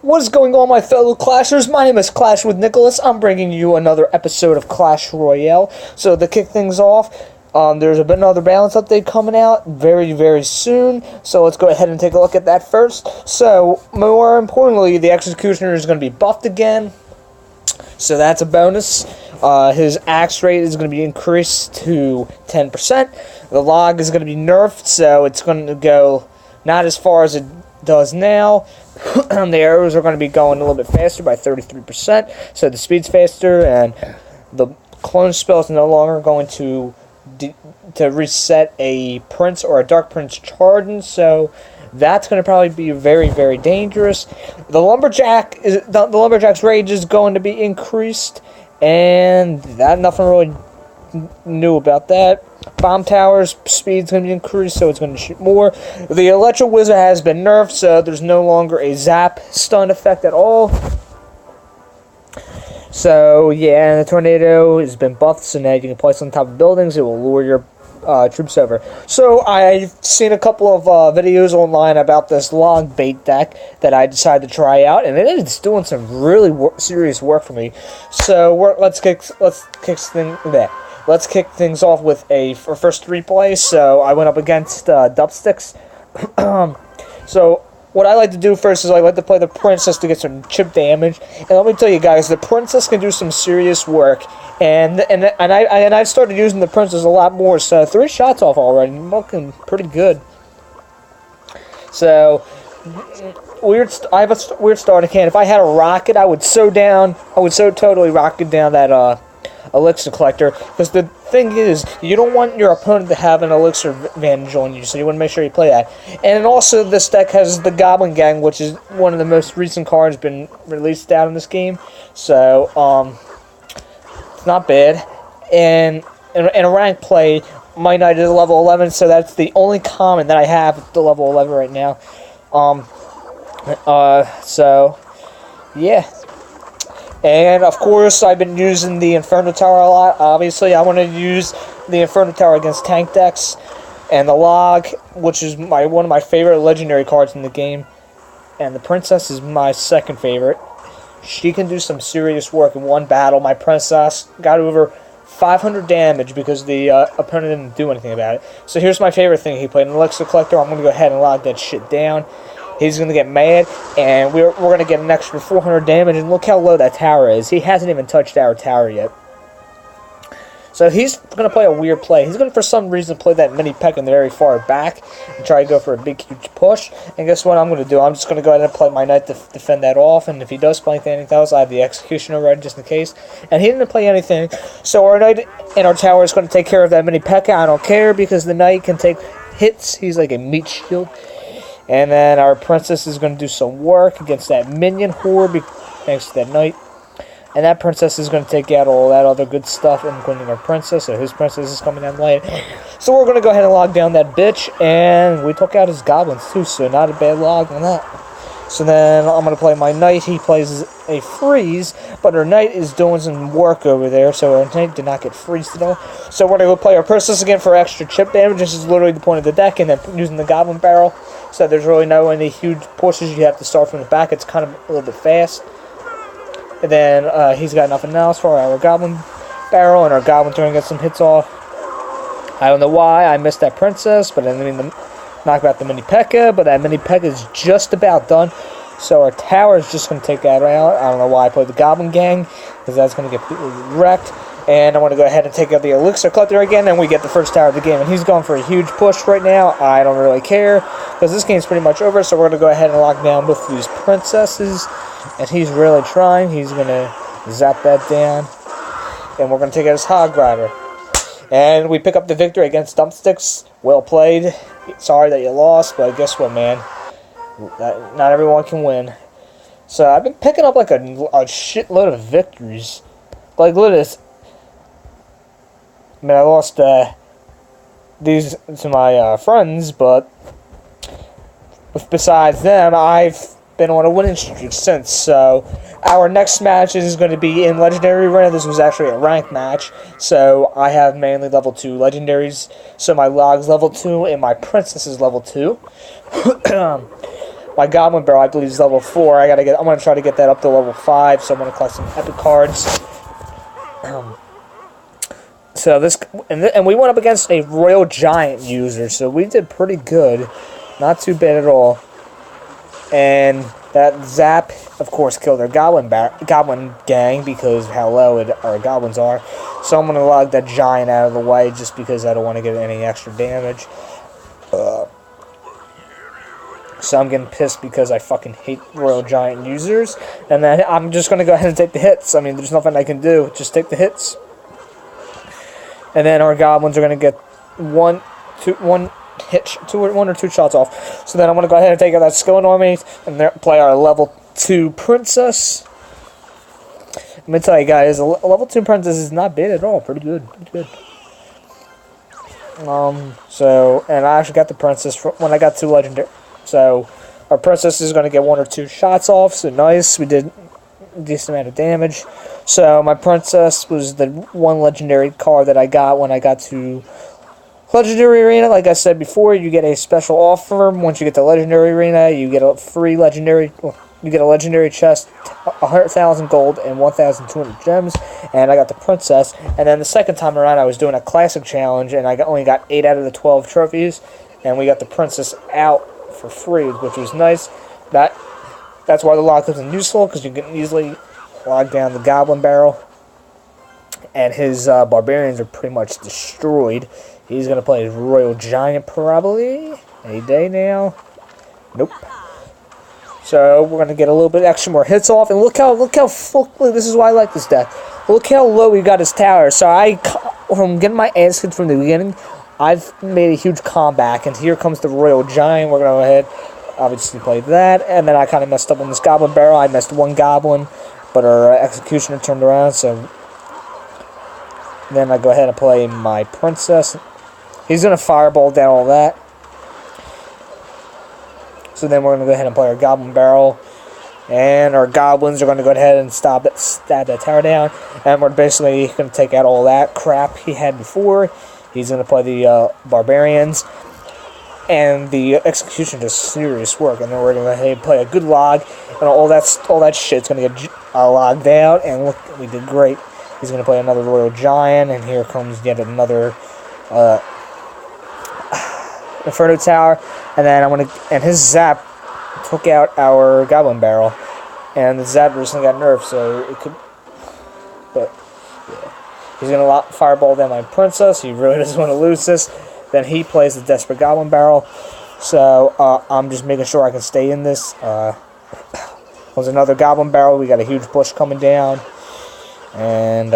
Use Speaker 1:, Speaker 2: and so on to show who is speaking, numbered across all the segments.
Speaker 1: What is going on, my fellow Clashers? My name is Clash with Nicholas. I'm bringing you another episode of Clash Royale. So to kick things off, there's another balance update coming out very, very soon. So let's go ahead and take a look at that first. So more importantly, the Executioner is going to be buffed again. So that's a bonus. His axe rate is going to be increased to 10%. The log is going to be nerfed, so it's going to go not as far as it does now. The arrows are going to be going a little bit faster by 33%, so the speed's faster, and the clone spell is no longer going to reset a Prince or a Dark Prince charging, so that's going to probably be very, very dangerous. The Lumberjack's rage is going to be increased, and nothing really new about that. Bomb Tower's speed's going to be increased, so it's going to shoot more. The Electro Wizard has been nerfed, so there's no longer a zap stun effect at all. So, yeah, and the Tornado has been buffed, so now you can place on top of buildings. It will lure your troops over. So, I've seen a couple of videos online about this log bait deck that I decided to try out, and it is doing some really serious work for me. So, let's kick things off with our first three plays. So I went up against Dubsticks. So what I like to do first is I like to play the Princess to get some chip damage. And let me tell you guys, the Princess can do some serious work. And I've started using the Princess a lot more. So 3 shots off already, looking pretty good. So I have a weird starting hand. If I had a rocket, I would so totally rocket down that elixir collector, because the thing is, you don't want your opponent to have an elixir advantage on you, so you want to make sure you play that. And also, this deck has the Goblin Gang, which is one of the most recent cards been released out in this game, so it's not bad. And in a ranked play, my knight is level 11, so that's the only common that I have at the level 11 right now. So yeah. And, of course, I've been using the Inferno Tower a lot. Obviously, I want to use the Inferno Tower against tank decks. And the Log, which is one of my favorite legendary cards in the game. And the Princess is my second favorite. She can do some serious work in one battle. My Princess got over 500 damage because the opponent didn't do anything about it. So here's my favorite thing. He played an Elixir Collector. I'm going to go ahead and log that shit down. He's going to get mad, and we're going to get an extra 400 damage, and look how low that tower is. He hasn't even touched our tower yet. So he's going to play a weird play. He's going to, for some reason, play that mini peck in the very far back and try to go for a big, huge push. And guess what I'm going to do? I'm just going to go ahead and play my knight to defend that off, and if he does play anything else, I have the Executioner ready just in case. And he didn't play anything, so our knight and our tower is going to take care of that mini peck. I don't care, because the knight can take hits. He's like a meat shield. And then our Princess is going to do some work against that minion horde, thanks to that knight. And that Princess is going to take out all that other good stuff, including our Princess. So his Princess is coming down late. So we're going to go ahead and log down that bitch. And we took out his goblins too, so not a bad log on that. So then I'm going to play my knight. He plays a freeze, but our knight is doing some work over there, so our knight did not get freezed at all. So we're going to go play our Princess again for extra chip damage. This is literally the point of the deck, and then using the Goblin Barrel. So there's really any huge pushes. You have to start from the back. It's kind of a little bit fast. And then he's got nothing else for our Goblin Barrel, and our Goblin's going to get some hits off. I don't know why I missed that Princess, but I didn't mean to knock out the Mini P.E.K.K.A, but that Mini P.E.K.K.A is just about done. So our tower is just going to take that out. I don't know why I played the Goblin Gang, because that's going to get completely wrecked. And I want to go ahead and take out the Elixir Collector again, and we get the first tower of the game. And he's going for a huge push right now. I don't really care, because this game's pretty much over. So we're going to go ahead and lock down both of these Princesses. And he's really trying. He's going to zap that down. And we're going to take out his Hog Rider. And we pick up the victory against Dumpsticks. Well played. Sorry that you lost, but guess what, man? Not everyone can win. So I've been picking up like a shitload of victories. Like, look at this. I mean, I lost these to my friends, but besides them, I've been on a winning streak since. So our next match is going to be in Legendary Arena. This was actually a ranked match. So I have mainly level 2 legendaries. So my log's level 2 and my Princess is level 2. My Goblin Barrel, I believe, is level 4. I'm gonna try to get that up to level 5. So I'm gonna collect some epic cards. So this, and we went up against a Royal Giant user, so we did pretty good. Not too bad at all. And that Zap, of course, killed our Goblin gang because of how low our Goblins are. So I'm going to log that Giant out of the way just because I don't want to get any extra damage. So I'm getting pissed because I fucking hate Royal Giant users. And then I'm just going to go ahead and take the hits. I mean, there's nothing I can do. Just take the hits. And then our Goblins are going to get one or two shots off. So then I'm going to go ahead and take out that Skeleton Army and play our level 2 Princess. Let me tell you guys, a level 2 Princess is not bad at all. Pretty good. Pretty good. And I actually got the Princess when I got 2 Legendary. So our Princess is going to get 1 or 2 shots off. So nice. We did a decent amount of damage. So my Princess was the 1 Legendary card that I got when I got to Legendary Arena. Like I said before, you get a special offer. Once you get to Legendary Arena, you get a free Legendary. You get a Legendary chest, 100,000 gold, and 1,200 gems. And I got the Princess. And then the second time around, I was doing a Classic Challenge, and I only got 8 out of the 12 trophies. And we got the Princess out for free, which was nice. That's why the log comes in useful, because you can easily log down the Goblin Barrel. And his Barbarians are pretty much destroyed. He's going to play his Royal Giant probably any day now. Nope. So we're going to get a little bit extra more hits off. And look how this is why I like this deck. Look how low we got his tower. So from getting my ass kicked from the beginning, I've made a huge comeback. And here comes the Royal Giant. We're going to go ahead, obviously play that. And then I kind of messed up on this Goblin Barrel. I missed 1 Goblin, but our Executioner turned around. So then I go ahead and play my Princess. He's going to fireball down all that. So then we're going to go ahead and play our Goblin Barrel. And our Goblins are going to go ahead and stab that tower down. And we're basically going to take out all that crap he had before. He's going to play the Barbarians. And the Execution does serious work. And then we're going to go ahead and play a good log. And all that shit's going to get logged out. And look, we did great. He's going to play another Royal Giant. And here comes yet another Inferno Tower, and then and his Zap took out our Goblin Barrel, and the Zap recently got nerfed, so it could, but yeah. He's gonna fireball down my Princess. He really doesn't want to lose this. Then he plays the Desperate Goblin Barrel, so I'm just making sure I can stay in this. There's another Goblin Barrel. We got a huge bush coming down, and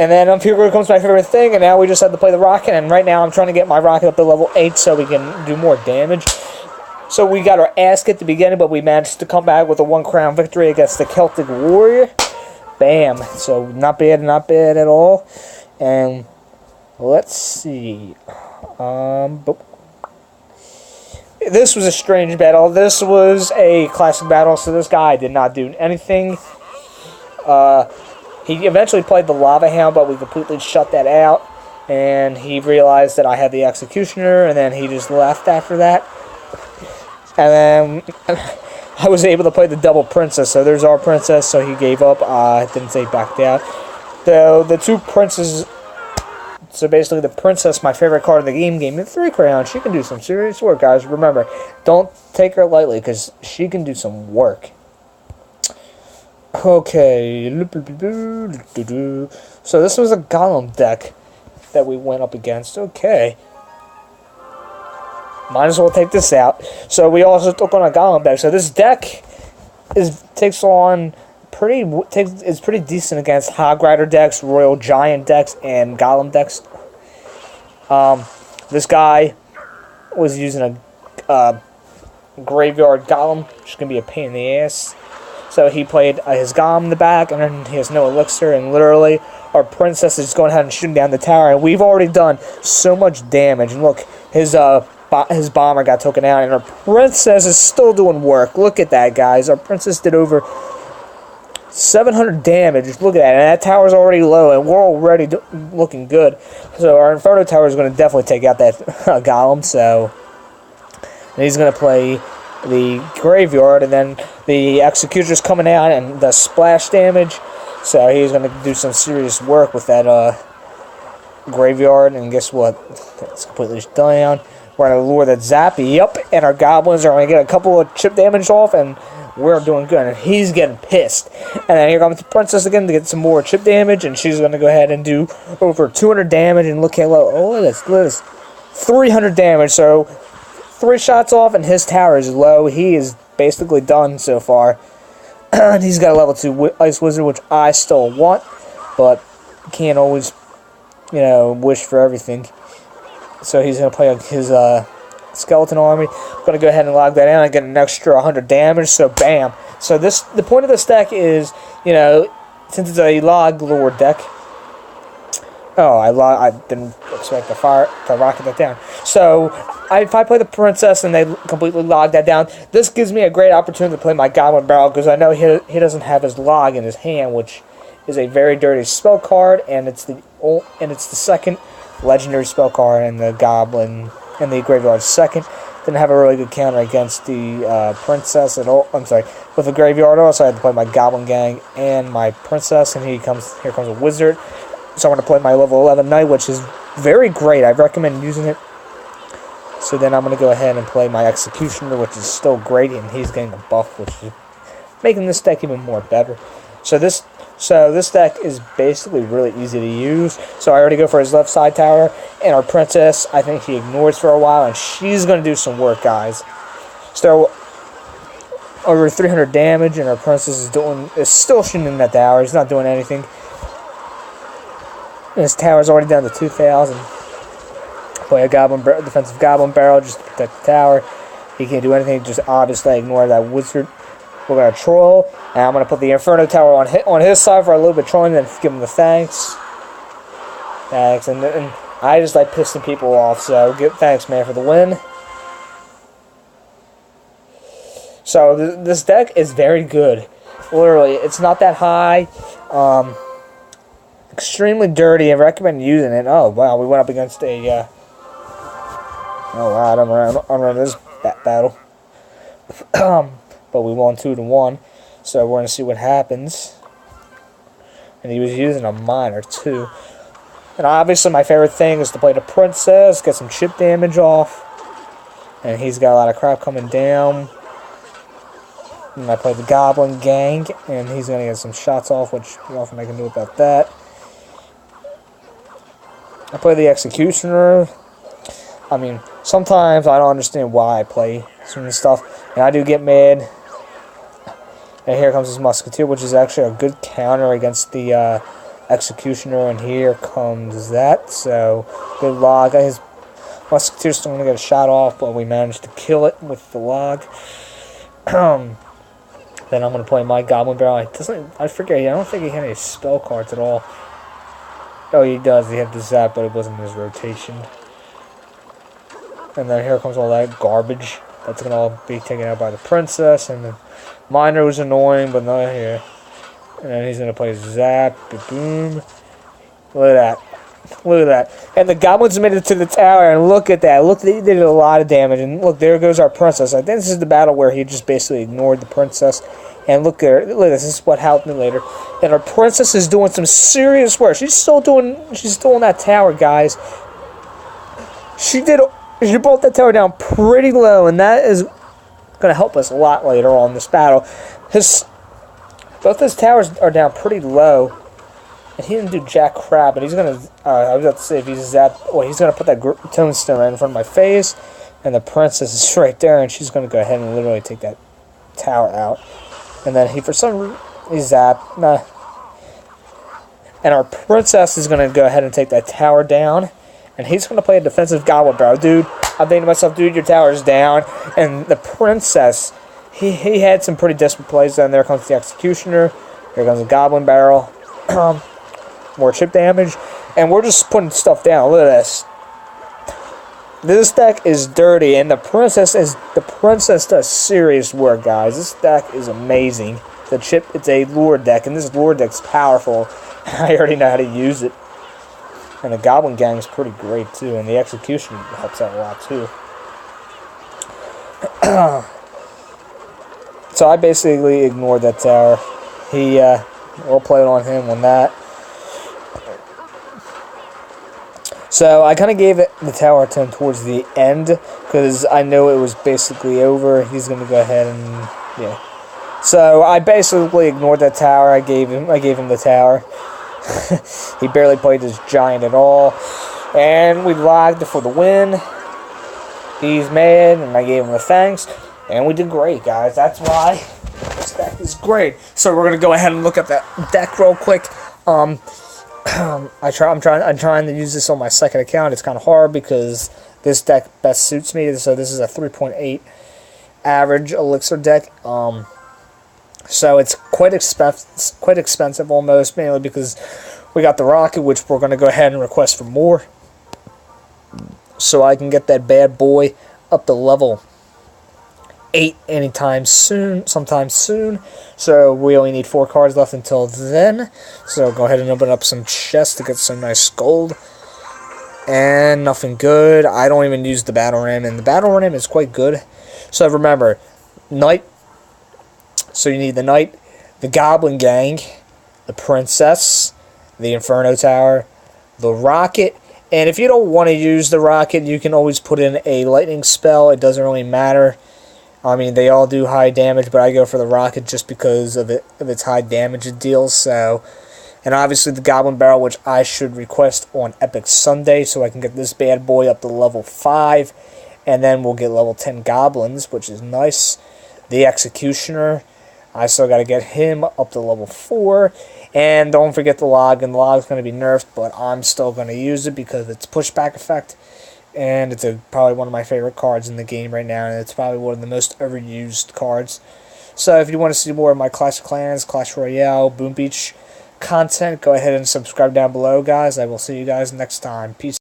Speaker 1: then here comes my favorite thing, and now we just have to play the Rocket, and right now I'm trying to get my Rocket up to level 8 so we can do more damage. So we got our ass kicked at the beginning, but we managed to come back with a 1 crown victory against the Celtic Warrior. Bam. So not bad at all. And let's see. This was a strange battle. This was a classic battle, so this guy did not do anything. He eventually played the Lava Hound, but we completely shut that out. And he realized that I had the Executioner, and then he just left after that. And then I was able to play the double Princess. So there's our Princess, so he gave up. Didn't say back down. The 2 Princes. So basically the Princess, my favorite card in the game, gave me 3 crowns. She can do some serious work, guys. Remember, don't take her lightly, because she can do some work. Okay, so this was a Golem deck that we went up against. Okay, might as well take this out. So we also took on a Golem deck. So this deck is pretty decent against Hog Rider decks, Royal Giant decks, and Golem decks. This guy was using a Graveyard Golem, which is gonna be a pain in the ass. So he played his Golem in the back, and then he has no elixir, and literally our Princess is going ahead and shooting down the tower, and we've already done so much damage. And look, his bomber got taken out, and our Princess is still doing work. Look at that, guys. Our Princess did over 700 damage. Look at that, and that tower's already low, and we're already looking good. So our Inferno Tower is going to definitely take out that Golem, so and he's going to play the Graveyard, and then the Executioner's coming out and does splash damage, so he's going to do some serious work with that Graveyard, and guess what? It's completely down. We're going to lure that Zappy up, and our Goblins are going to get a couple of chip damage off, and we're doing good, and he's getting pissed. And then here comes the Princess again to get some more chip damage, and she's going to go ahead and do over 200 damage, and look how low. Oh, look at this. 300 damage, so 3 shots off, and his tower is low. He is basically done so far. And he's got a level 2 Ice Wizard, which I still want, but can't always, you know, wish for everything. So he's going to play his Skeleton Army. I'm going to go ahead and log that in. I get an extra 100 damage, so bam. So the point of this deck is, you know, since it's a log lore deck. Oh, I didn't expect to rocket that down. So if I play the Princess and they completely log that down, this gives me a great opportunity to play my Goblin Barrel, because I know he doesn't have his log in his hand, which is a very dirty spell card, and it's the second legendary spell card in the Goblin and the Graveyard second. Didn't have a really good counter against the Princess at all. I'm sorry, with the Graveyard. Also, I had to play my Goblin Gang and my Princess, and here comes a Wizard. So I'm going to play my level 11 Knight, which is very great. I recommend using it. So then I'm going to go ahead and play my Executioner, which is still great, and he's getting a buff, which is making this deck even more better. So this deck is basically really easy to use. So I already go for his left side tower, and our Princess, I think he ignores for a while, and she's going to do some work, guys. So over 300 damage, and our Princess is still shooting in that tower. He's not doing anything. And his tower's already down to 2,000. Play a defensive Goblin Barrel just to protect the tower. He can't do anything, just obviously ignore that Wizard. We're going to troll, and I'm going to put the Inferno Tower on his side for a little bit of trolling, and then give him the thanks. And I just like pissing people off, so thanks, man, for the win. So this deck is very good. Literally, it's not that high. Extremely dirty. I recommend using it. Oh wow, we went up against a. Oh wow, I don't remember this battle. But we won 2-1, so we're gonna see what happens. And he was using a miner too. And obviously, my favorite thing is to play the Princess, get some chip damage off. And he's got a lot of crap coming down. And I play the Goblin Gang, and he's gonna get some shots off, which nothing I can do about that. I play the Executioner. I mean, sometimes I don't understand why I play certain stuff, and I do get mad. And here comes his Musketeer, which is actually a good counter against the Executioner, and here comes that. So, good log. His Musketeer's still going to get a shot off, but we managed to kill it with the log. Then I'm going to play my Goblin Barrel. I forget, I don't think he had any spell cards at all. Oh, he does. He had the Zap, but it wasn't his rotation. And then here comes all that garbage. That's going to all be taken out by the Princess. And the Miner was annoying, but not here. And then he's going to play Zap. Boom. Look at that. Look at that. And the Goblins made it to the tower, and look at that. Look, they did a lot of damage. And look, there goes our Princess. I think this is the battle where he just basically ignored the Princess. And look there, look at this. This is what happened later. And our Princess is doing some serious work. She's still in that tower, guys. She brought that tower down pretty low, and that is going to help us a lot later on in this battle. Both his towers are down pretty low, and he didn't do jack crap. And he's going to, I was about to say, if he's he's going to put that tombstone right in front of my face, and the Princess is right there, and she's going to go ahead and literally take that tower out. And then he zapped. Nah. And our Princess is going to go ahead and take that tower down. And he's going to play a defensive Goblin Barrel. Dude, I'm thinking to myself, dude, your tower's down. And the Princess, he had some pretty desperate plays. Then there comes the Executioner. Here comes the Goblin Barrel. More chip damage. And we're just putting stuff down. Look at this. This deck is dirty, and the Princess does serious work, guys. This deck is amazing. It's a lure deck, and this lure deck's powerful. I already know how to use it. And the Goblin Gang is pretty great too, and the Execution helps out a lot too. So I basically ignored that tower. We'll play it on him on that. So I kind of gave the tower to him towards the end because I know it was basically over. He's going to go ahead and yeah. So I basically ignored that tower. I gave him the tower. He barely played his giant at all, and we logged for the win. He's mad, and I gave him the thanks, and we did great, guys. That's why this deck is great. So we're gonna go ahead and look at that deck real quick. I'm trying to use this on my second account. It's kind of hard because this deck best suits me. So this is a 3.8 average elixir deck. So it's quite expensive almost, mainly because we got the rocket, which we're going to go ahead and request for more, so I can get that bad boy up to level 8 anytime soon, sometime soon. So we only need 4 cards left until then. So go ahead and open up some chests to get some nice gold. And nothing good. I don't even use the battle ram, and the battle ram is quite good. So remember, Knight. So you need the Knight, the Goblin Gang, the Princess, the Inferno Tower, the Rocket, and if you don't want to use the Rocket, you can always put in a Lightning spell. It doesn't really matter. I mean, they all do high damage, but I go for the Rocket just because of its high damage it deals. So, and obviously the Goblin Barrel, which I should request on Epic Sunday, so I can get this bad boy up to level 5, and then we'll get level 10 Goblins, which is nice. The Executioner, I still got to get him up to level 4. And don't forget the log, and the log's going to be nerfed, but I'm still going to use it because it's pushback effect. And it's probably one of my favorite cards in the game right now, and it's probably one of the most overused cards. So if you want to see more of my Clash of Clans, Clash Royale, Boom Beach content, go ahead and subscribe down below, guys. I will see you guys next time. Peace.